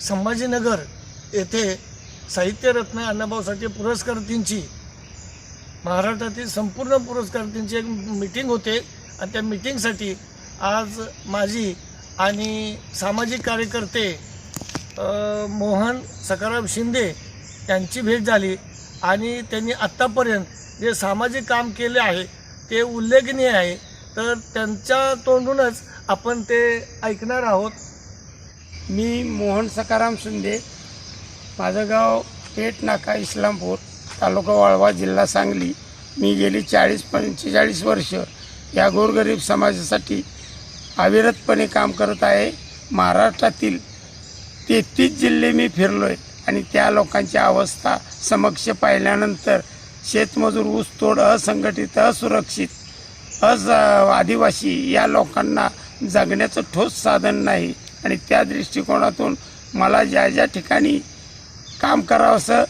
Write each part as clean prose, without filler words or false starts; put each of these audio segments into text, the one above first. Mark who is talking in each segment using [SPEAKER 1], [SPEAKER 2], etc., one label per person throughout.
[SPEAKER 1] संभाजीनगर येथे साहित्यरत्न अण्णाभाऊ साठे पुरस्कारार्थींची महाराष्ट्रातील संपूर्ण पुरस्कारार्थींची एक मीटिंग होते आणि त्या मीटिंगसाठी आज माझी आणि सामाजिक कार्यकर्ते मोहन सखाराम शिंदे यांची भेट झाली आणि त्यांनी आत्तापर्यंत जे सामाजिक काम केले आहे ते उल्लेखनीय आहे, तर त्यांच्या तोंडूनच आपण ते ऐकणार आहोत.
[SPEAKER 2] मी मोहन सखाराम शिंदे, माझं गाव पेठ नाका इस्लामपूर, तालुका वाळवा, जिल्हा सांगली. मी गेली 40-45 वर्ष या गोरगरीब समाजासाठी अविरतपणे काम करत आहे. महाराष्ट्रातील 33 जिल्हे मी फिरलो आहे आणि त्या लोकांची अवस्था समक्ष पाहिल्यानंतर शेतमजूर, ऊसतोड, असंघटित, असुरक्षित, आदिवासी या लोकांना जगण्याचं ठोस साधन नाही आणि त्या दृष्टिकोनातून मला ज्या ज्या ठिकाणी काम करावंसं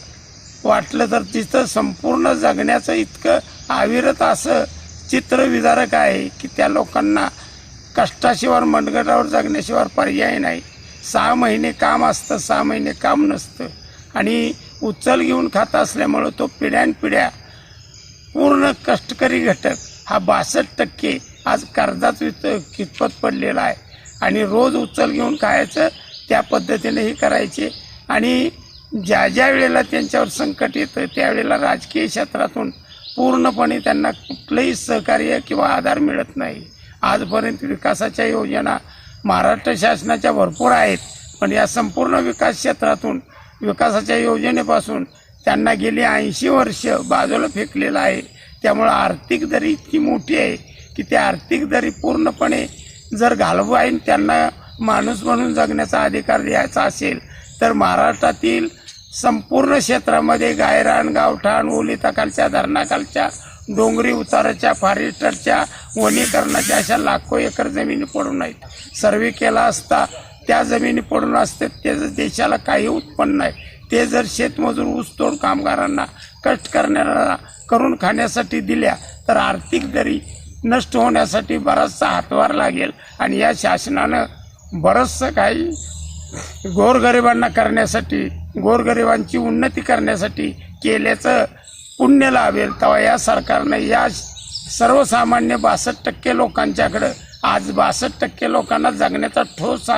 [SPEAKER 2] वाटलं तर तिथं संपूर्ण जगण्याचं इतकं अविरत असं चित्र विदारक आहे की त्या लोकांना कष्टाशिवाय, मनगटावर जगण्याशिवाय पर्याय नाही. 6 महिने काम असतं, 6 महिने काम नसतं आणि उचल घेऊन खात असल्यामुळं तो पिढ्यानपिढ्या पूर्ण कष्टकरी घटक हा 62% आज कर्जात कितपत पडलेला आहे आणि रोज उचल घेऊन खायचं, त्या पद्धतीने हे करायचे. आणि ज्या ज्या वेळेला त्यांच्यावर संकट येतं त्यावेळेला राजकीय क्षेत्रातून पूर्णपणे त्यांना कुठलंही सहकार्य किंवा आधार मिळत नाही. आजपर्यंत विकासाच्या योजना महाराष्ट्र शासनाच्या भरपूर आहेत, पण या संपूर्ण विकास क्षेत्रातून, विकासाच्या योजनेपासून त्यांना गेली 80 वर्ष बाजूला फेकलेलं आहे. त्यामुळं आर्थिक दरी इतकी मोठी आहे की त्या आर्थिक दरी पूर्णपणे जर घालवायला त्यांना माणूस म्हणून जगण्याचा अधिकार द्यायचा असेल तर महाराष्ट्रातील संपूर्ण क्षेत्रामध्ये गायरान, गावठाण, ओलिताखालच्या, धरणाखालच्या, डोंगरी उताराच्या, फॉरेस्टरच्या, वनीकरणाच्या अशा लाखो एकर जमिनी पडून आहेत. सर्वे केला असता त्या जमिनी पडून असतात, त्याचं देशाला काही उत्पन्न नाही. ते जर शेतमजूर, ऊसतोड कामगारांना, कष्ट करणाऱ्यांना करून खाण्यासाठी दिल्या तर आर्थिक दरी नष्ट होण्यासाठी बराचसा हातभार लागेल आणि या शासनानं बरंचसं काही गोरगरिबांना करण्यासाठी, गोरगरिबांची उन्नती करण्यासाठी केल्याचं पुण्य लाभेल. तेव्हा या सरकारनं या सर्वसामान्य 62% लोकांच्याकडं आज 62% लोकांना जगण्याचा ठोस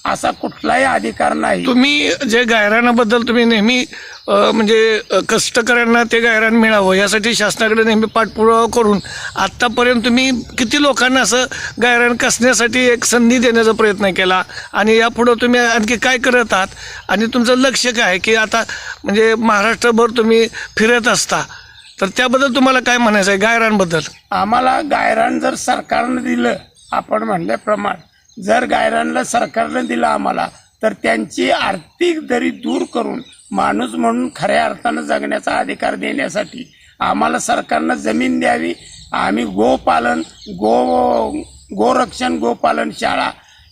[SPEAKER 2] असा कुठलाही अधिकार नाही.
[SPEAKER 1] तुम्ही जे गायरानाबद्दल तुम्ही नेहमी म्हणजे कष्टकऱ्यांना ते गायरान मिळावं यासाठी शासनाकडे नेहमी पाठपुरावा करून आत्तापर्यंत तुम्ही किती लोकांना असं गायरान कसण्यासाठी एक संधी देण्याचा प्रयत्न केला आणि यापुढं तुम्ही आणखी काय करत आहात आणि तुमचं लक्ष काय की आता म्हणजे महाराष्ट्रभर तुम्ही फिरत असता, तर त्याबद्दल तुम्हाला काय म्हणायचं आहे गायरानबद्दल?
[SPEAKER 2] आम्हाला गायरान जर सरकारनं दिलं, आपण म्हणल्याप्रमाणे जर गायरानला सरकारनं दिलं आम्हाला, तर त्यांची आर्थिक दरी दूर करून माणूस म्हणून खऱ्या अर्थानं जगण्याचा अधिकार देण्यासाठी आम्हाला सरकारनं जमीन द्यावी. आम्ही गोपालन, गोरक्षण, गोपालन शाळा,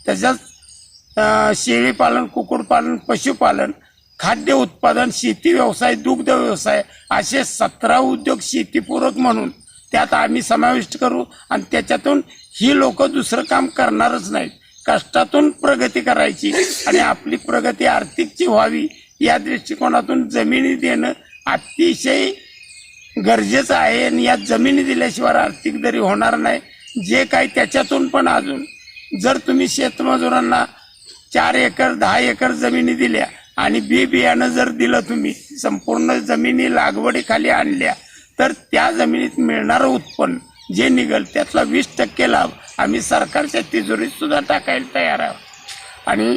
[SPEAKER 2] तसंच शेळीपालन, कुक्कुटपालन, पशुपालन, खाद्य उत्पादन, शेती व्यवसाय, दुग्ध व्यवसाय असे 17 उद्योग शेतीपूरक म्हणून त्यात आम्ही समाविष्ट करू आणि त्याच्यातून ही लोक दुसरं काम करणारच नाहीत. कष्टातून प्रगती करायची आणि आपली प्रगती आर्थिकची व्हावी या दृष्टिकोनातून जमिनी देणं अतिशय गरजेचं आहे आणि या जमिनी दिल्याशिवाय आर्थिक दरी होणार नाही. जे काही त्याच्यातून पण अजून जर तुम्ही शेतमजुरांना 4 एकर 10 एकर जमिनी दिल्या आणि बियाणं जर दिलं, तुम्ही संपूर्ण जमिनी लागवडीखाली आणल्या, तर त्या जमिनीत मिळणारं उत्पन्न जे निघेल त्यातला 20% लाभ आम्ही सरकारच्या तिजोरीत सुद्धा टाकायला तयार आहोत. आणि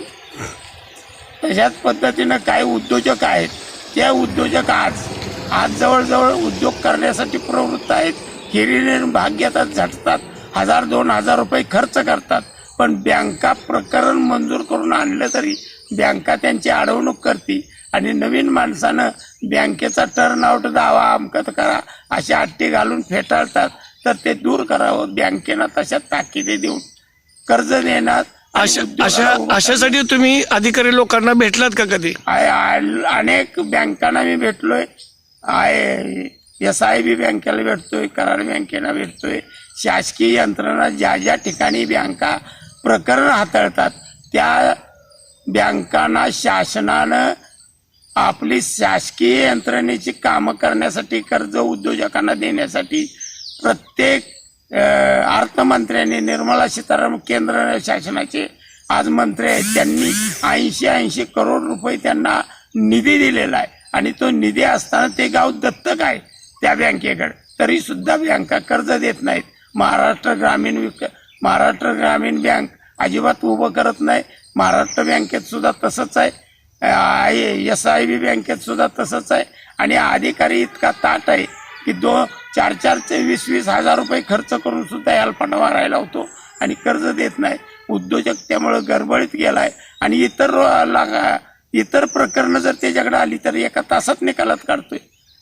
[SPEAKER 2] तशाच पद्धतीनं काही उद्योजक आहेत, त्या उद्योजक आज जवळजवळ उद्योग करण्यासाठी प्रवृत्त आहेत. हिरीने भाग घेतात, झटतात, 1000-2000 रुपये खर्च करतात, पण बँका प्रकरण मंजूर करून आणलं तरी बँका त्यांची अडवणूक करते आणि नवीन माणसानं बँकेचा टर्नआउट दावा अमकत करा असे अट्टे घालून फेटाळतात. तर ते दूर करावं. बँकेनं तशा ताकिदे देऊन कर्ज देणार.
[SPEAKER 1] अशासाठी तुम्ही अधिकारी लोकांना भेटलात का कधी?
[SPEAKER 2] अनेक बँकांना मी भेटलोय. SIB बँकेला भेटतोय, करार बँकेला भेटतोय. शासकीय यंत्रणा ज्या ज्या ठिकाणी बँका प्रकरण हाताळतात त्या बँकांना शासनानं आपली शासकीय यंत्रणेची कामं करण्यासाठी, कर्ज उद्योजकांना देण्यासाठी प्रत्येक अर्थमंत्र्यांनी, निर्मला सीतारामन केंद्र शासनाचे आज मंत्री आहेत, त्यांनी 80 करोड रुपये त्यांना निधी दिलेला आहे. आणि तो निधी असताना ते गाव दत्तक आहे त्या बँकेकडे, तरी सुद्धा बँका कर्ज देत नाहीत. महाराष्ट्र ग्रामीण बँक अजिबात उभं करत नाही. महाराष्ट्र बँकेत सुद्धा तसंच आहे, SIB बँकेत सुद्धा तसंच आहे. आणि अधिकारी इतका ताट आहे की 4-4 ते 20-20 हजार रुपये खर्च करून सुद्धा याला मारायला होतो आणि कर्ज देत नाही. उद्योजक त्यामुळे गडबडीत गेलाय. आणि इतर प्रकरणं जर त्याच्याकडे आली तर एका तासात निकालात काढतोय.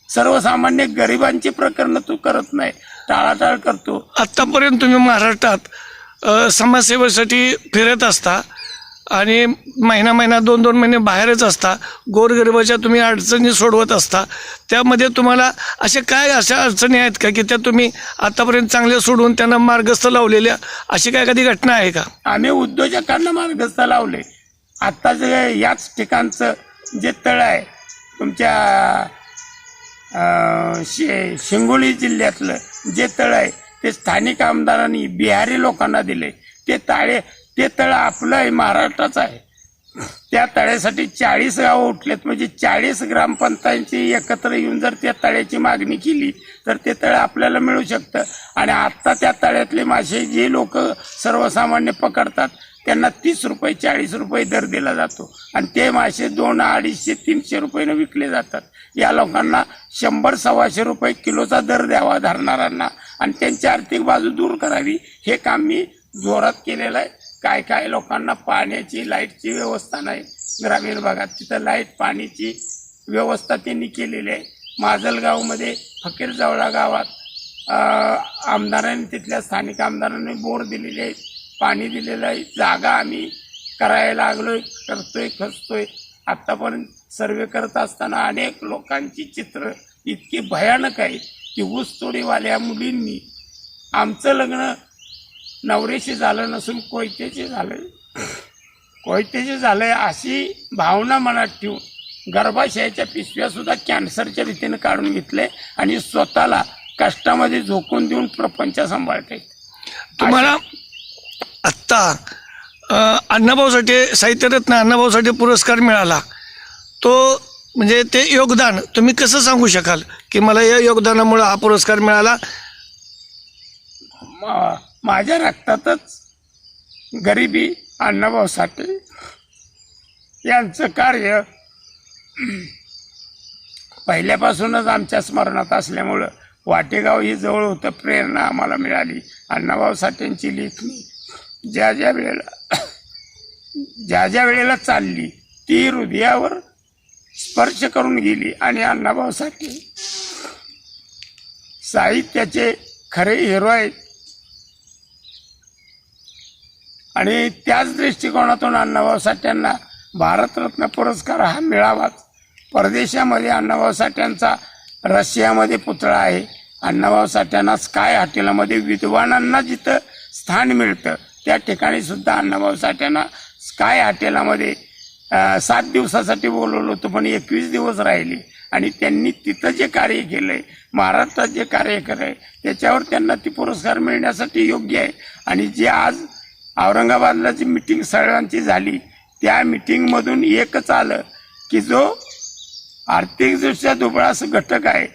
[SPEAKER 2] सर्वसामान्य गरिबांची प्रकरणं तू करत नाही, टाळाटाळ करतो.
[SPEAKER 1] आतापर्यंत तुम्ही महाराष्ट्रात समाजसेवेसाठी फिरत असता आणि महिना 2-2 महिने बाहेरच असता. गोरगरिबाच्या तुम्ही अडचणी सोडवत असता. त्यामध्ये तुम्हाला अशा अडचणी आहेत का की त्या तुम्ही आतापर्यंत चांगल्या सोडवून त्यांना मार्गस्थ लावलेल्या, अशी काय कधी घटना आहे का?
[SPEAKER 2] आम्ही उद्योजकांना मार्गस्थ लावले. आता जे याच ठिकाणचं जे तळ आहे तुमच्या शिंगोली जिल्ह्यातलं जे तळ आहे ते स्थानिक आमदारांनी बिहारी लोकांना दिले. ते तळ आपलं आहे, महाराष्ट्राचं आहे. त्या तळ्यासाठी 40 गावं उठलेत. म्हणजे 40 ग्रामपंचायतींची एकत्र येऊन जर त्या तळ्याची मागणी केली तर ते तळ आपल्याला मिळू शकतं. आणि आत्ता त्या तळ्यातले मासे जे लोक सर्वसामान्य पकडतात त्यांना 30 रुपये 40 रुपये दर दिला जातो. आणि ते मासे 200-250-300 रुपयानं विकले जातात. या लोकांना 100-125 रुपये किलोचा दर द्यावा धरणाऱ्यांना आणि त्यांची आर्थिक बाजू दूर करावी. हे काम मी जोरात केलेलं आहे. काय लोकांना पाण्याची, लाईटची व्यवस्था नाही ग्रामीण भागात, तिथं लाईट पाण्याची व्यवस्था त्यांनी केलेली आहे. माजलगावमध्ये फकीरजवळा गावात आमदारांनी, तिथल्या स्थानिक आमदारांनी बोर दिलेले आहेत, पाणी दिलेलं आहे. जागा आम्ही करायला लागलोय, करतोय, खचतोय. आत्तापर्यंत सर्वे करत असताना अनेक लोकांची चित्र इतकी भयानक आहे की ऊसतोडीवाल्या मुलींनी आमचं लग्न नवऱ्याशी झालं नसून कोयत्याचे झालंय अशी भावना मनात ठेवून गर्भाशयाच्या पिशव्या सुद्धा कॅन्सरच्या रीतीने काढून घेतले आणि स्वतःला कष्टामध्ये झोकून देऊन प्रपंच सांभाळते.
[SPEAKER 1] तुम्हाला आत्ता अण्णाभाऊसाठी साहित्यरत्न अण्णाभाऊसाठी पुरस्कार मिळाला, तो म्हणजे ते योगदान तुम्ही कसं सांगू शकाल की मला या योगदानामुळे हा पुरस्कार मिळाला?
[SPEAKER 2] माझ्या रक्तातच गरिबी, अण्णाभाऊ साठे यांचं कार्य पहिल्यापासूनच आमच्या स्मरणात असल्यामुळं वाटेगाव ही जवळ होतं. प्रेरणा आम्हाला मिळाली. अण्णाभाऊ साठेंची लेखणी ज्या ज्या वेळेला चालली ती हृदयावर स्पर्श करून गेली. आणि अण्णाभाऊ साठे साहित्याचे खरे हिरो आहेत. आणि त्याच दृष्टिकोनातून अण्णाभाऊ साठ्यांना भारतरत्न पुरस्कार हा मिळावाच. परदेशामध्ये अण्णाभाऊ साठ्यांचा रशियामध्ये पुतळा आहे. अण्णाभाऊ साठ्यांना स्काय हॉटेलमध्ये विद्वानांना जिथं स्थान मिळतं त्या ठिकाणी सुद्धा अण्णाभाऊ साठ्यांना स्काय हॉटेलामध्ये 7 दिवसासाठी बोलवलं होतं, पण 21 दिवस राहिले. आणि त्यांनी तिथं जे कार्य केलंय, महाराष्ट्रात जे कार्य केलंय त्याच्यावर त्यांना ती पुरस्कार मिळण्यासाठी योग्य आहे. आणि जे आज औरंगाबादला जी मिटिंग सर्वांची झाली त्या मिटिंगमधून एकच आलं की जो आर्थिकदृष्ट्या दुबळास घटक आहे,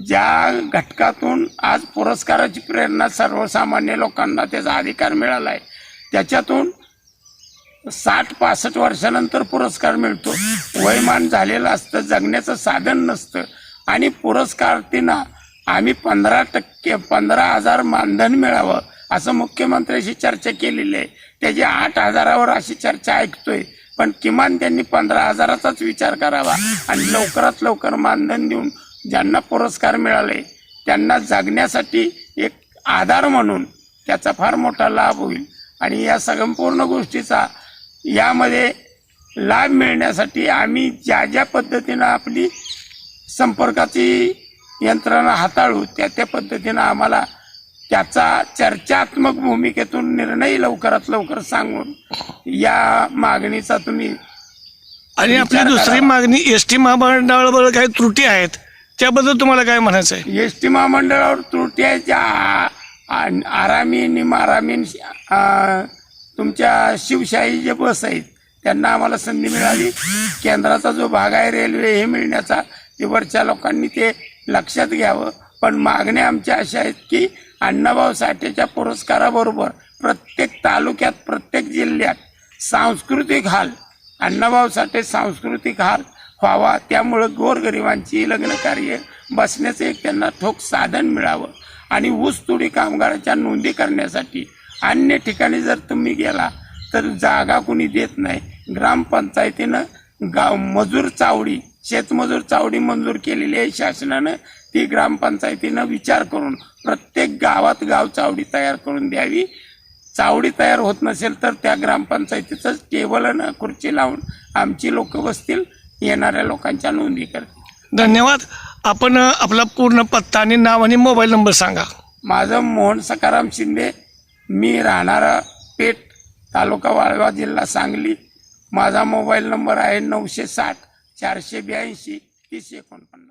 [SPEAKER 2] ज्या घटकातून आज पुरस्काराची प्रेरणा सर्वसामान्य लोकांना त्याचा अधिकार मिळाला आहे, त्याच्यातून 60-65 वर्षानंतर पुरस्कार मिळतो. वयमान झालेलं असतं, जगण्याचं साधन नसतं. आणि पुरस्कारार्थींना आम्ही 15,000 मानधन मिळावं असं मुख्यमंत्र्यांशी चर्चा केलेली आहे. त्याची 8,000वर अशी चर्चा ऐकतोय, पण किमान त्यांनी 15,000चाच विचार करावा आणि लवकरात लवकर मानधन देऊन ज्यांना पुरस्कार मिळाले त्यांना जगण्यासाठी एक आधार म्हणून त्याचा फार मोठा लाभ होईल. आणि या संपूर्ण गोष्टीचा यामध्ये लाभ मिळण्यासाठी आम्ही ज्या पद्धतीनं आपली संपर्काची यंत्रणा हाताळू त्या पद्धतीनं आम्हाला त्याचा चर्चात्मक भूमिकेतून निर्णय लवकरात लवकर सांगून या मागणीचा तुम्ही
[SPEAKER 1] आणि आपली
[SPEAKER 2] विचार
[SPEAKER 1] दुसरी
[SPEAKER 2] करावा.
[SPEAKER 1] मागणी एसटी महामंडळावर काही त्रुटी आहेत त्याबद्दल तुम्हाला काय म्हणायचं आहे?
[SPEAKER 2] एस टी महामंडळावर त्रुटी आहे ज्या आरामी निमारामीन तुमच्या शिवशाही जे बस आहेत त्यांना आम्हाला संधी मिळाली. केंद्राचा जो भाग आहे रेल्वे हे मिळण्याचा ते वरच्या लोकांनी ते लक्षात घ्यावं. पण मागण्या आमच्या अशा आहेत की अण्णाभाऊ साठेच्या पुरस्काराबरोबर प्रत्येक तालुक्यात प्रत्येक जिल्ह्यात सांस्कृतिक हाल अण्णाभाऊ साठे सांस्कृतिक हाल व्हावा. त्यामुळं गोरगरिबांची लग्न कार्य बसण्याचं एक त्यांना ठोक साधन मिळावं. आणि ऊसतोडी कामगाराच्या नोंदी करण्यासाठी अन्य ठिकाणी जर तुम्ही गेला तर जागा कुणी देत नाही. ग्रामपंचायतीनं मजूर चावडी शेतमजूर चावडी मंजूर केलेली आहे शासनानं. ती ग्रामपंचायतीनं विचार करून प्रत्येक गावात गाव चावडी तयार करून द्यावी. चावडी तयार होत नसेल तर त्या ग्रामपंचायतीचं टेबल आणि खुर्ची लावून आमची लोक बसतील, येणाऱ्या लोकांच्या नोंदी करतील.
[SPEAKER 1] धन्यवाद. आपण आपला पूर्ण पत्ता आणि नाव आणि मोबाईल नंबर सांगा.
[SPEAKER 2] माझं मोहन सकाराम शिंदे, मी राहणारा पेठ, तालुका वाळवा, जिल्हा सांगली. माझा मोबाईल नंबर आहे 960 482 3049.